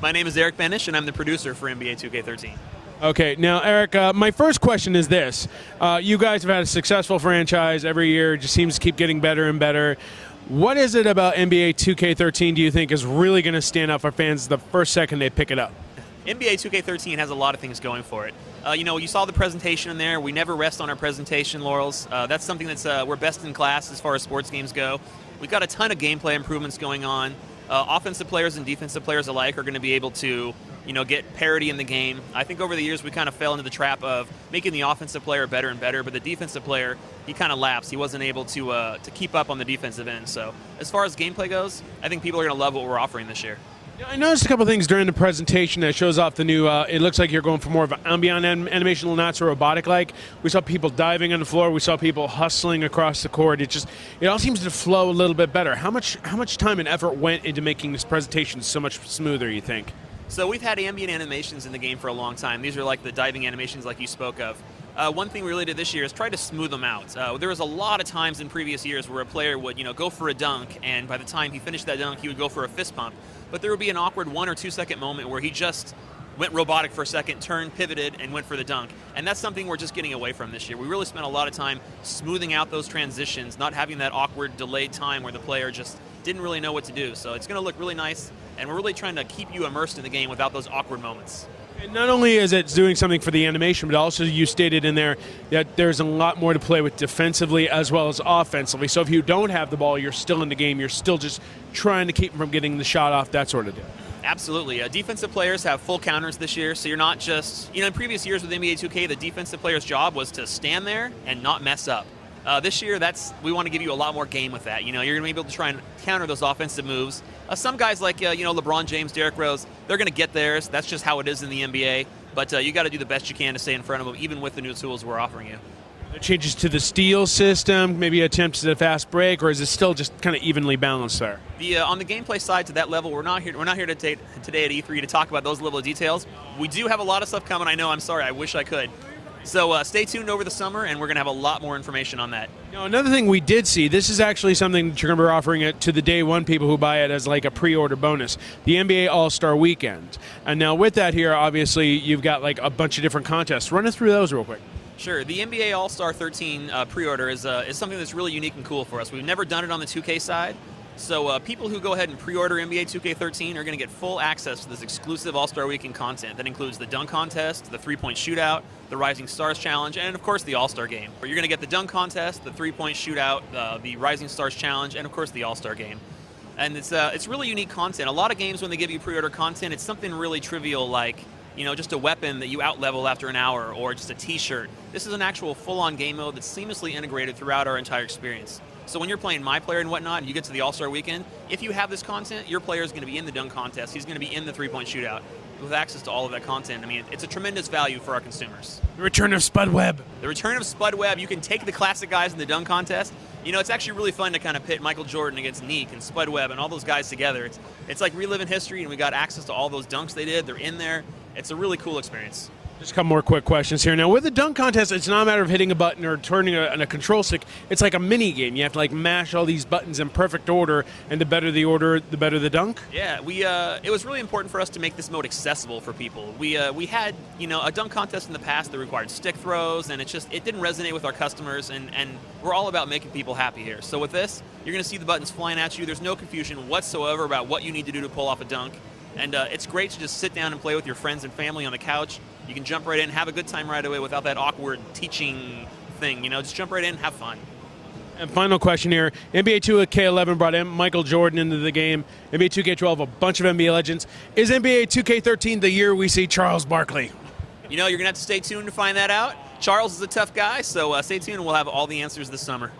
My name is Eric Benish, and I'm the producer for NBA 2K13. Okay, now Eric, my first question is this. You guys have had a successful franchise every year. It just seems to keep getting better and better. What is it about NBA 2K13 do you think is really going to stand out for fans the first second they pick it up? NBA 2K13 has a lot of things going for it. You saw the presentation in there. We never rest on our presentation laurels. That's something that's we're best in class as far as sports games go. We've got a ton of gameplay improvements going on. Offensive players and defensive players alike are going to be able to get parity in the game. I think over the years we kind of fell into the trap of making the offensive player better and better, but the defensive player, he kind of lapsed. He wasn't able to keep up on the defensive end. So as far as gameplay goes, I think people are going to love what we're offering this year. I noticed a couple of things during the presentation that shows off the new, it looks like you're going for more of an ambient animation, not so robotic-like. We saw people diving on the floor. We saw people hustling across the court. It all seems to flow a little bit better. How much time and effort went into making this presentation so much smoother, you think? So we've had ambient animations in the game for a long time. These are like the diving animations like you spoke of. One thing we really did this year is try to smooth them out. There was a lot of times in previous years where a player would go for a dunk, and by the time he finished that dunk, he would go for a fist pump. But there would be an awkward 1 or 2 second moment where he just went robotic for a second, turned, pivoted, and went for the dunk. And that's something we're just getting away from this year. We really spent a lot of time smoothing out those transitions, not having that awkward delayed time where the player just didn't really know what to do. So it's going to look really nice, and we're really trying to keep you immersed in the game without those awkward moments. And not only is it doing something for the animation, but also you stated in there that there's a lot more to play with defensively as well as offensively. So if you don't have the ball, you're still in the game. You're still just trying to keep them from getting the shot off, that sort of deal. Absolutely. Defensive players have full counters this year, so you're not just, in previous years with NBA 2K, the defensive player's job was to stand there and not mess up. This year, we want to give you a lot more game with that. You're going to be able to try and counter those offensive moves. Some guys like, LeBron James, Derrick Rose, they're going to get theirs. That's just how it is in the NBA. But you got to do the best you can to stay in front of them, even with the new tools we're offering you. Changes to the steal system, maybe attempts at a fast break, or is it still just kind of evenly balanced there? On the gameplay side to that level, we're not here today at E3 to talk about those level of details. We do have a lot of stuff coming. I know. I'm sorry. I wish I could. So stay tuned over the summer, and we're going to have a lot more information on that. Another thing we did see, this is actually something that you're going to be offering it to the day one people who buy it as like a pre-order bonus, the NBA All-Star Weekend. And now with that here, obviously, you've got like a bunch of different contests. Run us through those real quick. Sure. The NBA All-Star 13 pre-order is something that's really unique and cool for us. We've never done it on the 2K side. So people who go ahead and pre-order NBA 2K13 are going to get full access to this exclusive All-Star Weekend content. That includes the dunk contest, the three-point shootout, the Rising Stars Challenge, and of course the All-Star Game. You're going to get the dunk contest, the three-point shootout, the Rising Stars Challenge, and of course the All-Star Game. And it's really unique content. A lot of games when they give you pre-order content, it's something really trivial like just a weapon that you out-level after an hour or just a t-shirt. This is an actual full-on game mode that's seamlessly integrated throughout our entire experience. So when you're playing My Player and whatnot, and you get to the All-Star Weekend, if you have this content, your player is going to be in the dunk contest. He's going to be in the three-point shootout with access to all of that content. I mean, it's a tremendous value for our consumers. The return of Spud Webb. The return of Spud Webb. You can take the classic guys in the dunk contest. It's actually really fun to kind of pit Michael Jordan against Neek and Spud Webb and all those guys together. It's like reliving history, and we got access to all those dunks they did. They're in there. It's a really cool experience. Just a couple more quick questions here. Now, with the dunk contest, it's not a matter of hitting a button or turning a control stick. It's like a mini game. You have to mash all these buttons in perfect order, and the better the order, the better the dunk. Yeah, it was really important for us to make this mode accessible for people. We had a dunk contest in the past that required stick throws, and it didn't resonate with our customers, and we're all about making people happy here. So with this, you're going to see the buttons flying at you. There's no confusion whatsoever about what you need to do to pull off a dunk. And it's great to just sit down and play with your friends and family on the couch. You can jump right in, have a good time right away without that awkward teaching thing. Just jump right in, have fun. And final question here. NBA 2K11 brought in Michael Jordan into the game. NBA 2K12, a bunch of NBA legends. Is NBA 2K13 the year we see Charles Barkley? You're going to have to stay tuned to find that out. Charles is a tough guy, so stay tuned and we'll have all the answers this summer.